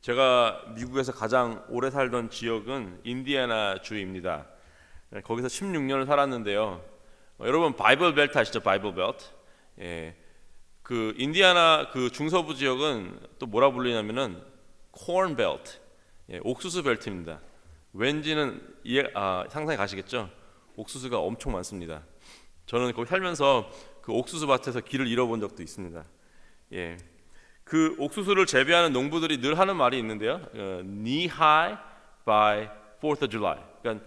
제가 미국에서 가장 오래 살던 지역은 인디애나 주입니다. 거기서 16년을 살았는데요. 여러분 바이블 벨트 아시죠? 바이블 벨트. 예. 그 인디애나 그 중서부 지역은 또 뭐라 불리냐면은 콘 벨트. 예, 옥수수 벨트입니다. 왠지는 상상이 가시겠죠? 옥수수가 엄청 많습니다. 저는 거기 살면서 그 옥수수 밭에서 길을 잃어본 적도 있습니다. 예. 그 옥수수를 재배하는 농부들이 늘 하는 말이 있는데요. knee high by 4th of July. 그러니까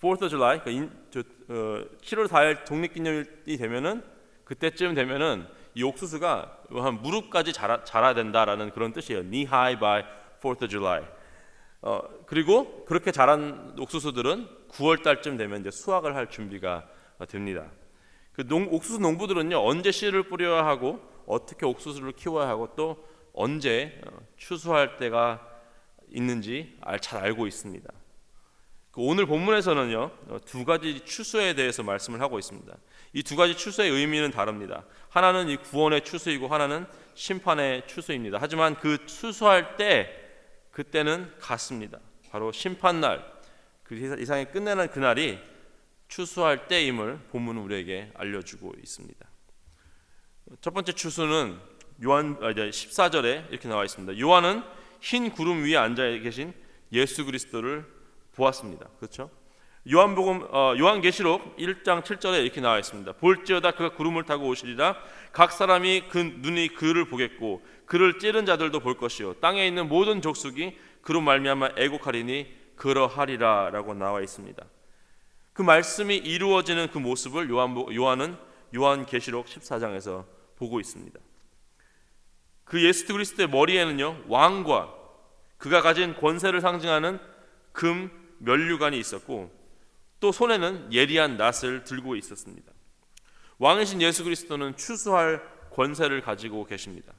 4th of July, 그러니까 7월 4일 독립기념일이 되면은 그때쯤 되면은 이 옥수수가 한 무릎까지 자라야 된다라는 그런 뜻이에요. knee high by 4th of July. 그리고 그렇게 자란 옥수수들은 9월 달쯤 되면 이제 수확을 할 준비가 됩니다. 그 옥수수 농부들은요, 언제 씨를 뿌려야 하고 어떻게 옥수수를 키워야 하고 또 언제 추수할 때가 있는지 잘 알고 있습니다. 오늘 본문에서는요, 두 가지 추수에 대해서 말씀을 하고 있습니다. 이 두 가지 추수의 의미는 다릅니다. 하나는 이 구원의 추수이고 하나는 심판의 추수입니다. 하지만 그 추수할 때 그때는 같습니다. 바로 심판날, 그 이상이 끝내는 그날이 추수할 때임을 본문은 우리에게 알려주고 있습니다. 첫 번째 추수는 요한 14절에 이렇게 나와 있습니다. 요한은 흰 구름 위에 앉아 계신 예수 그리스도를 보았습니다. 그렇죠? 요한계시록 1장 7절에 이렇게 나와 있습니다. 볼지어다 그가 구름을 타고 오시리라. 각 사람이 그 눈이 그를 보겠고 그를 찌른 자들도 볼 것이요 땅에 있는 모든 족속이 그로 말미암아 애곡하리니 그러하리라라고 나와 있습니다. 그 말씀이 이루어지는 그 모습을 요한은 요한계시록 14장에서 보고 있습니다. 그 예수 그리스도의 머리에는요, 왕과 그가 가진 권세를 상징하는 금 면류관이 있었고 또 손에는 예리한 낫을 들고 있었습니다. 왕이신 예수 그리스도는 추수할 권세를 가지고 계십니다.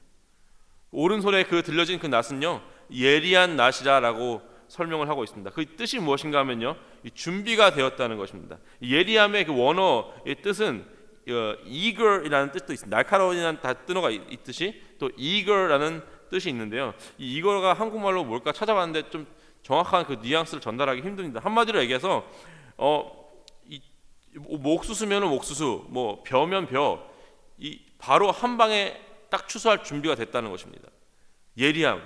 오른손에 그 들려진 그 낫은요, 예리한 낫이라고 설명을 하고 있습니다. 그 뜻이 무엇인가 하면요, 준비가 되었다는 것입니다. 예리함의 그 원어의 뜻은 eager이라는 뜻도 있습니다. 날카로운이라는 뜻어가 있듯이 또 eager라는 뜻이 있는데요. 이 eager가 한국말로 뭘까 찾아봤는데 좀 정확한 그 뉘앙스를 전달하기 힘듭니다. 한마디로 얘기해서 옥수수면은 옥수수, 뭐 벼면 벼, 바로 한 방에 딱 추수할 준비가 됐다는 것입니다. 예리함,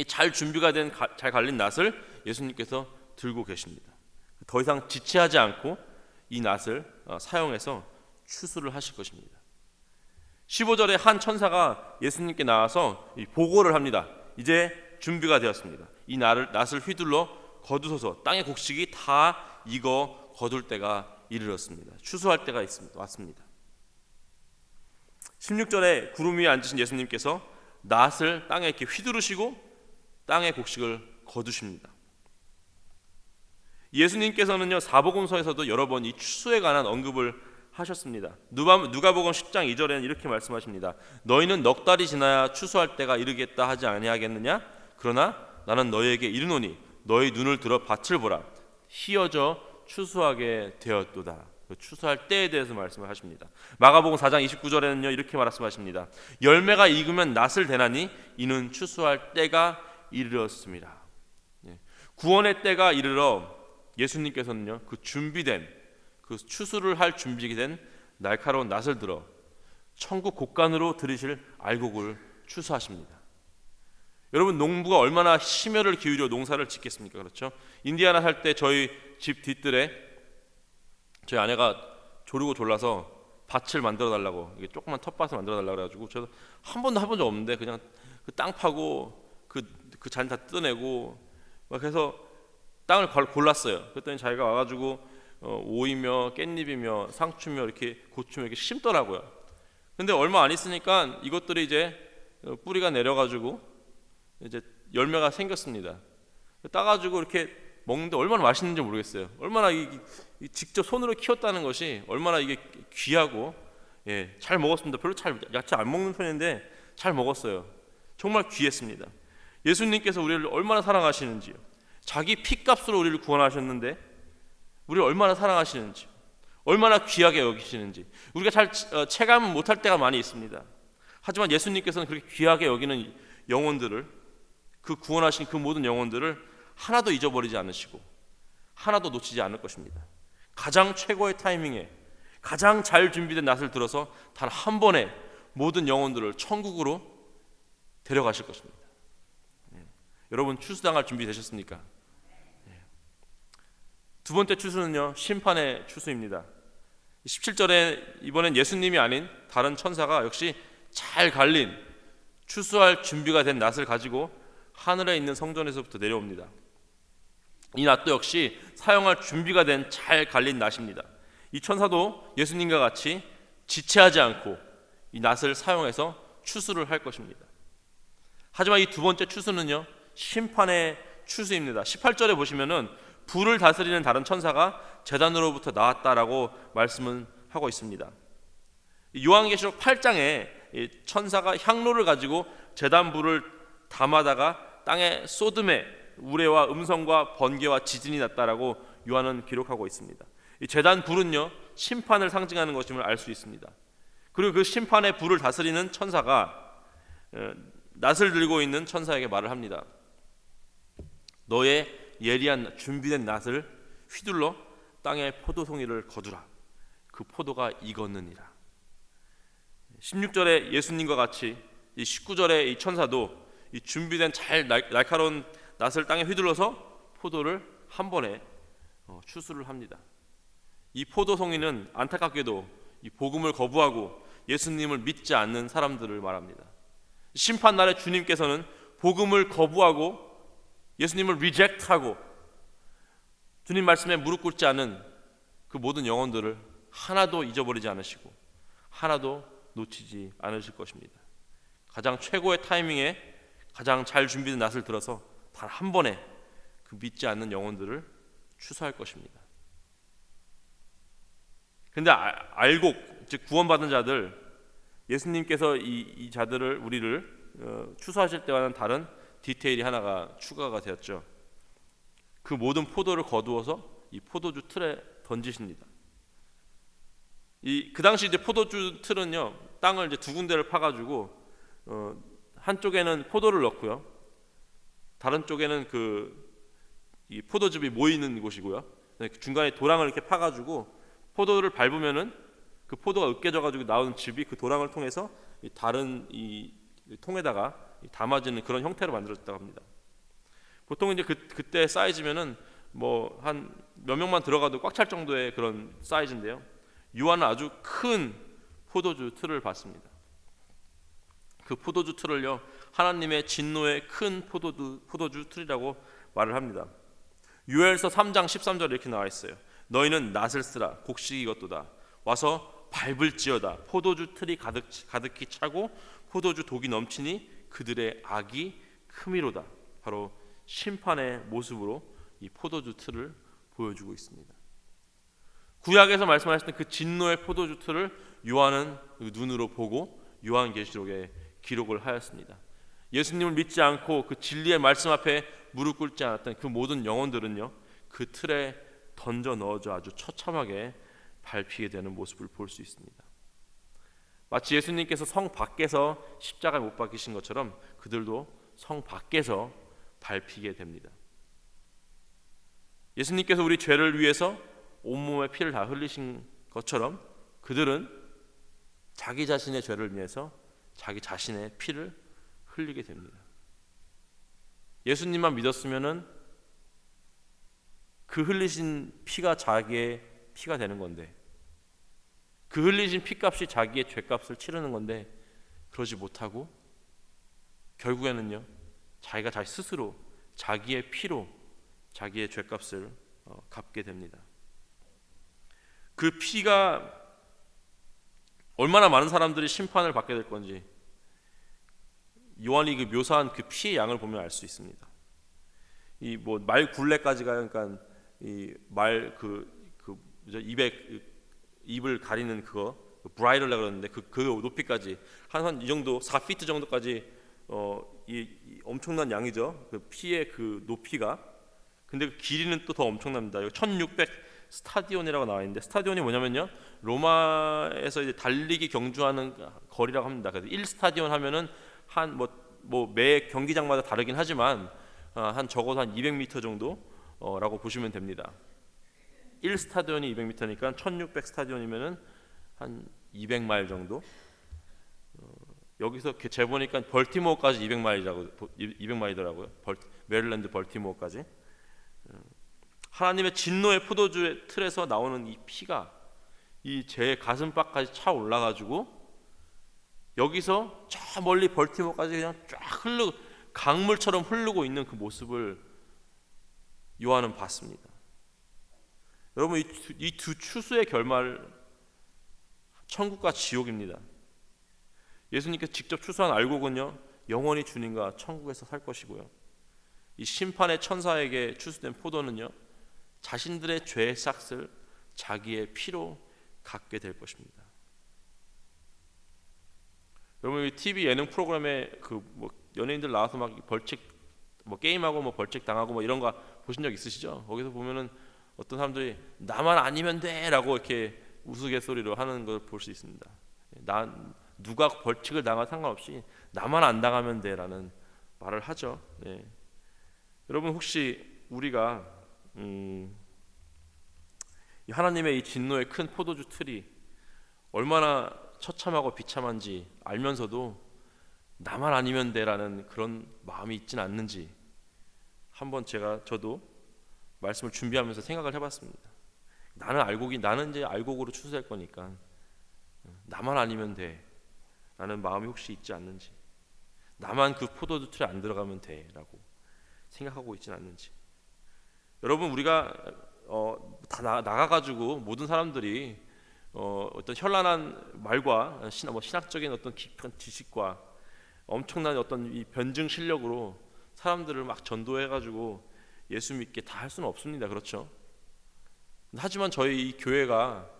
잘 준비가 된 잘 갈린 낫을 예수님께서 들고 계십니다. 더 이상 지체하지 않고 이 낫을 사용해서 추수를 하실 것입니다. 15절에 한 천사가 예수님께 나와서 보고를 합니다. 이제 준비가 되었습니다. 이 낫을 휘둘러 거두소서. 땅의 곡식이 다 익어 거둘 때가 이르렀습니다. 추수할 때가 왔습니다. 16절에 구름 위에 앉으신 예수님께서 낫을 땅에 이렇게 휘두르시고 땅의 곡식을 거두십니다. 예수님께서는요, 사복음서에서도 여러 번 이 추수에 관한 언급을 하셨습니다. 누가복음 10장 2절에는 이렇게 말씀하십니다. 너희는 넉 달이 지나야 추수할 때가 이르겠다 하지 아니하겠느냐? 그러나 나는 너희에게 이르노니 너희 눈을 들어 밭을 보라. 희어져 추수하게 되었도다. 추수할 때에 대해서 말씀을 하십니다. 마가복음 4장 29절에는요, 이렇게 말씀하십니다. 열매가 익으면 낫을 대나니 이는 추수할 때가 이르렀습니다. 구원의 때가 이르러 예수님께서는요, 그 준비된 그 추수를 할 준비된 날카로운 낫을 들어 천국 곳간으로 들이실 알곡을 추수하십니다. 여러분, 농부가 얼마나 심혈을 기울여 농사를 짓겠습니까? 그렇죠? 인디애나 살 때 저희 집 뒤뜰에 저희 아내가 조르고 졸라서 밭을 만들어 달라고, 이게 조그만 텃밭을 만들어 달라고 그래가지고 저도 한 번도 해본 적 없는데 그냥 그 땅 파고 그 잔 다 뜯어내고 막 해서 땅을 골랐어요. 그랬더니 자기가 와가지고 오이며 깻잎이며 상추며 이렇게 고추며 이렇게 심더라고요. 근데 얼마 안 있으니까 이것들이 이제 뿌리가 내려가지고 이제 열매가 생겼습니다. 따가지고 이렇게 먹는데 얼마나 맛있는지 모르겠어요. 얼마나 직접 손으로 키웠다는 것이 얼마나 이게 귀하고, 잘 먹었습니다. 별로 야채 안 먹는 편인데 잘 먹었어요. 정말 귀했습니다. 예수님께서 우리를 얼마나 사랑하시는지요. 자기 피값으로 우리를 구원하셨는데 우리를 얼마나 사랑하시는지, 얼마나 귀하게 여기시는지 우리가 잘 체감 못할 때가 많이 있습니다. 하지만 예수님께서는 그렇게 귀하게 여기는 영혼들을 그 구원하신 그 모든 영혼들을 하나도 잊어버리지 않으시고 하나도 놓치지 않을 것입니다. 가장 최고의 타이밍에 가장 잘 준비된 낫을 들어서 단 한 번에 모든 영혼들을 천국으로 데려가실 것입니다. 여러분 추수당할 준비 되셨습니까? 두 번째 추수는요, 심판의 추수입니다. 17절에 이번엔 예수님이 아닌 다른 천사가 역시 잘 갈린 추수할 준비가 된 낫을 가지고 하늘에 있는 성전에서부터 내려옵니다. 이 낫도 역시 사용할 준비가 된 잘 갈린 낫입니다. 이 천사도 예수님과 같이 지체하지 않고 이 낫을 사용해서 추수를 할 것입니다. 하지만 이 두 번째 추수는요, 심판의 추수입니다. 18절에 보시면은 불을 다스리는 다른 천사가 제단으로부터 나왔다라고 말씀은 하고 있습니다. 요한계시록 8장에 천사가 향로를 가지고 제단 불을 담아다가 땅에 쏟음에 우레와 음성과 번개와 지진이 났다라고 요한은 기록하고 있습니다. 이 제단 불은요, 심판을 상징하는 것임을 알 수 있습니다. 그리고 그 심판의 불을 다스리는 천사가 낫을 들고 있는 천사에게 말을 합니다. 너의 예리한 준비된 낫을 휘둘러 땅의 포도송이를 거두라. 그 포도가 익었느니라. 16절에 예수님과 같이 이 19절에 이 천사도 이 준비된 잘 날카로운 낫을 땅에 휘둘러서 포도를 한 번에 추수를 합니다. 이 포도송이는 안타깝게도 이 복음을 거부하고 예수님을 믿지 않는 사람들을 말합니다. 심판날에 주님께서는 복음을 거부하고 예수님을 리젝트하고 주님 말씀에 무릎 꿇지 않은 그 모든 영혼들을 하나도 잊어버리지 않으시고 하나도 놓치지 않으실 것입니다. 가장 최고의 타이밍에 가장 잘 준비된 낫을 들어서 단 한 번에 그 믿지 않는 영혼들을 추수할 것입니다. 근데 알고 즉 구원받은 자들, 예수님께서 이 자들을 우리를 추수하실 때와는 다른 디테일이 하나가 추가가 되었죠. 그 모든 포도를 거두어서 이 포도주 틀에 던지십니다. 그 당시 이제 포도주 틀은요, 땅을 이제 두 군데를 파가지고 한쪽에는 포도를 넣고요, 다른 쪽에는 이 포도즙이 모이는 곳이고요. 중간에 도랑을 이렇게 파가지고 포도를 밟으면은 그 포도가 으깨져가지고 나오는 즙이 그 도랑을 통해서 다른 이 통에다가 담아지는 그런 형태로 만들어졌다고 합니다. 보통 이제 그때 사이즈면은 뭐 한 몇 명만 들어가도 꽉 찰 정도의 그런 사이즈인데요. 요한은 아주 큰 포도주 틀을 봤습니다. 그 포도주 틀을요, 하나님의 진노의 큰 포도주 틀이라고 말을 합니다. 요엘서 3장 13절에 이렇게 나와 있어요. 너희는 낫을 쓰라, 곡식이 익었도다. 와서 밟을지어다. 포도주 틀이 가득히 차고 포도주 독이 넘치니 그들의 악이 크미로다. 바로 심판의 모습으로 이 포도주 틀을 보여주고 있습니다. 구약에서 말씀하셨던 그 진노의 포도주 틀을 요한은 눈으로 보고 요한계시록에 기록을 하였습니다. 예수님을 믿지 않고 그 진리의 말씀 앞에 무릎 꿇지 않았던 그 모든 영혼들은요, 그 틀에 던져 넣어져 아주 처참하게 밟히게 되는 모습을 볼 수 있습니다. 마치 예수님께서 성 밖에서 십자가에 못 박히신 것처럼 그들도 성 밖에서 밟히게 됩니다. 예수님께서 우리 죄를 위해서 온몸에 피를 다 흘리신 것처럼 그들은 자기 자신의 죄를 위해서 자기 자신의 피를 흘리게 됩니다. 예수님만 믿었으면은 그 흘리신 피가 자기의 피가 되는 건데, 그 흘리신 피값이 자기의 죄값을 치르는 건데, 그러지 못하고 결국에는요, 자기가 자기 스스로 자기의 피로 자기의 죄값을 갚게 됩니다. 그 피가 얼마나 많은 사람들이 심판을 받게 될 건지 요한이 그 묘사한 그 피의 양을 보면 알 수 있습니다. 이 뭐 말 굴레까지가, 그러니까 이 말 입에 입을 가리는 그거 브라이럴라 그러는데 그 높이까지 한 이 정도 4피트 정도까지 이 엄청난 양이죠. 그 피의 그 높이가. 근데 그 길이는 또 더 엄청납니다. 1600 스타디온이라고 나와 있는데, 스타디온이 뭐냐면요, 로마에서 이제 달리기 경주하는 거리라고 합니다. 그래서 1스타디온 하면은 한 뭐 매 경기장마다 다르긴 하지만 한 적어도 한 200m 정도라고 보시면 됩니다. 1스타디온이 200m니까 1600 스타디온이면은 한 200마일 정도. 여기서 재보니까 벌티모어까지 200마일이더라고요. 메릴랜드 벌티모어까지. 하나님의 진노의 포도주의 틀에서 나오는 이 피가 이 제 가슴팍까지 차 올라가지고 여기서 저 멀리 벌티모어까지 그냥 쫙 강물처럼 흐르고 있는 그 모습을 요한은 봤습니다. 여러분, 이 두 추수의 결말, 천국과 지옥입니다. 예수님께서 직접 추수한 알곡은요, 영원히 주님과 천국에서 살 것이고요, 이 심판의 천사에게 추수된 포도는요, 자신들의 죄의 싹을 자기의 피로 갚게 될 것입니다. 여러분, 이 TV 예능 프로그램에 뭐 연예인들 나와서 막 벌칙, 뭐 게임하고 뭐 벌칙 당하고 뭐 이런 거 보신 적 있으시죠? 거기서 보면은 어떤 사람들이 나만 아니면 돼라고 이렇게 우스갯소리로 하는 걸 볼 수 있습니다. 누가 벌칙을 당하고 상관없이 나만 안 당하면 돼라는 말을 하죠. 네. 여러분, 혹시 우리가 하나님의 이 진노의 큰 포도주 틀이 얼마나 처참하고 비참한지 알면서도 나만 아니면 돼라는 그런 마음이 있지는 않는지 한번 저도 말씀을 준비하면서 생각을 해봤습니다. 나는 이제 알곡으로 추수할 거니까 나만 아니면 돼 라는 마음이 혹시 있지 않는지, 나만 그 포도주 틀에 안 들어가면 돼 라고 생각하고 있지는 않는지. 여러분, 우리가 다 나가가지고 모든 사람들이 어떤 현란한 말과 신학적인 어떤 깊은 지식과 엄청난 어떤 이 변증 실력으로 사람들을 막 전도해가지고 예수 믿게 다 할 수는 없습니다. 그렇죠? 하지만 저희 이 교회가,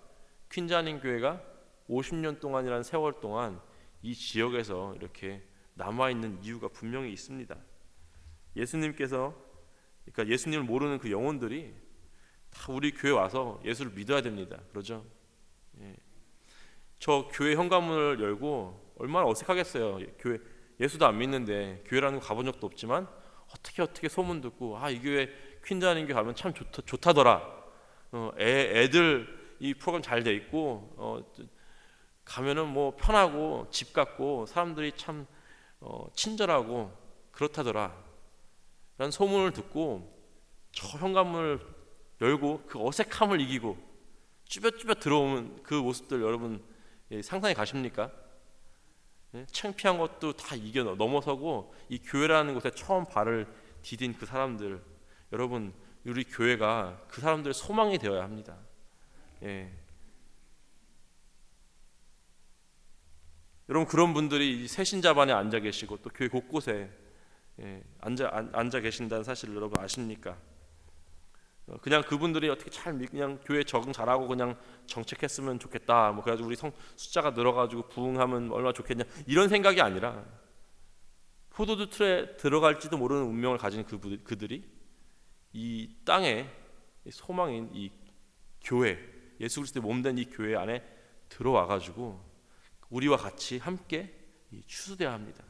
퀸자님 교회가 50년 동안이라는 세월 동안 이 지역에서 이렇게 남아있는 이유가 분명히 있습니다. 그러니까 예수님을 모르는 그 영혼들이 다 우리 교회 와서 예수를 믿어야 됩니다. 그러죠? 예. 저 교회 현관문을 열고 얼마나 어색하겠어요. 예수도 안 믿는데 교회라는 거 가본 적도 없지만 어떻게 소문 듣고 이 교회 퀸자님 교회 가면 참 좋다더라. 애들 이 프로그램 잘 돼 있고 가면은 뭐 편하고 집 같고 사람들이 참 친절하고 그렇다더라 라는 소문을 듣고 저 현관문을 열고 그 어색함을 이기고 쭈뼛쭈뼛 들어오는 그 모습들 여러분 상상해 가십니까? 창피한 것도 다 넘어서고 이 교회라는 곳에 처음 발을 디딘 그 사람들, 여러분, 우리 교회가 그 사람들의 소망이 되어야 합니다. 여러분, 그런 분들이 새신자반에 앉아 계시고 또 교회 곳곳에 앉아 계신다는 사실을 여러분 아십니까? 그냥 그분들이 어떻게 그냥 교회 적응 잘하고 그냥 정책했으면 좋겠다, 뭐 그래가지고 우리 숫자가 늘어가지고 부흥하면 얼마나 좋겠냐, 이런 생각이 아니라 포도주 틀에 들어갈지도 모르는 운명을 가진 그들이 이 땅에 소망인 이 교회, 예수 그리스도의 몸된 이 교회 안에 들어와가지고 우리와 같이 함께 추수되어야 합니다.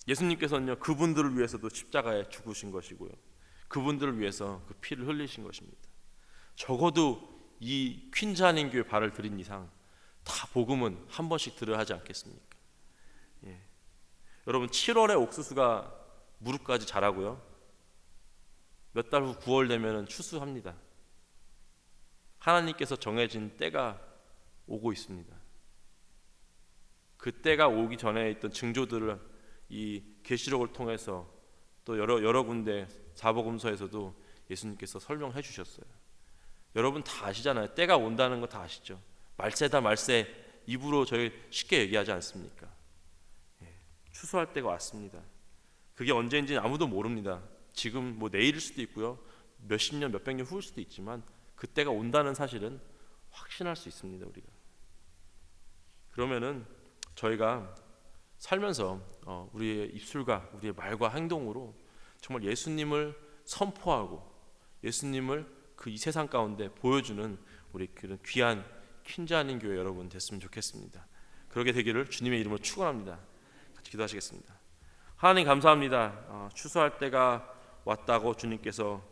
예수님께서는요, 그분들을 위해서도 십자가에 죽으신 것이고요, 그분들을 위해서 그 피를 흘리신 것입니다. 적어도 이 퀸자님 교회 발을 들인 이상 다 복음은 한 번씩 들어야 하지 않겠습니까? 여러분, 7월에 옥수수가 무릎까지 자라고요, 몇 달 후 9월 되면 추수합니다. 하나님께서 정해진 때가 오고 있습니다. 그 때가 오기 전에 있던 징조들을 이 계시록을 통해서 또 여러 군데 사복음서에서도 예수님께서 설명해 주셨어요. 여러분 다 아시잖아요. 때가 온다는 거 다 아시죠? 말세다 말세, 입으로 저희 쉽게 얘기하지 않습니까? 추수할 때가 왔습니다. 그게 언제인지는 아무도 모릅니다. 지금 뭐 내일일 수도 있고요, 몇십 년, 몇백 년 후일 수도 있지만 그때가 온다는 사실은 확신할 수 있습니다. 우리가 그러면은 저희가 살면서 우리의 입술과 우리의 말과 행동으로 정말 예수님을 선포하고 예수님을 그 이 세상 가운데 보여주는 우리 그런 귀한 퀸자님 교회 여러분 됐으면 좋겠습니다. 그러게 되기를 주님의 이름으로 축원합니다. 같이 기도하시겠습니다. 하나님 감사합니다. 추수할 때가 왔다고 주님께서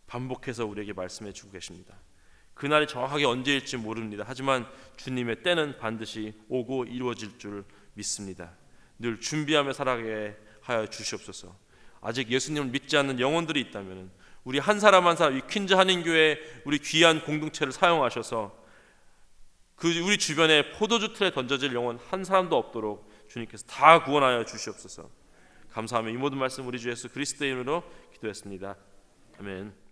반복해서 우리에게 말씀해 주고 계십니다. 그날이 정확하게 언제일지 모릅니다. 하지만 주님의 때는 반드시 오고 이루어질 줄 믿습니다. 늘 준비하며 살아가게 하여 주시옵소서. 아직 예수님을 믿지 않는 영혼들이 있다면 우리 한 사람 한 사람, 이 퀸즈 한인교회 우리 귀한 공동체를 사용하셔서 우리 주변에 포도주 틀에 던져질 영혼 한 사람도 없도록 주님께서 다 구원하여 주시옵소서. 감사하며 이 모든 말씀 우리 주 예수 그리스도의 이름으로 기도했습니다. 아멘.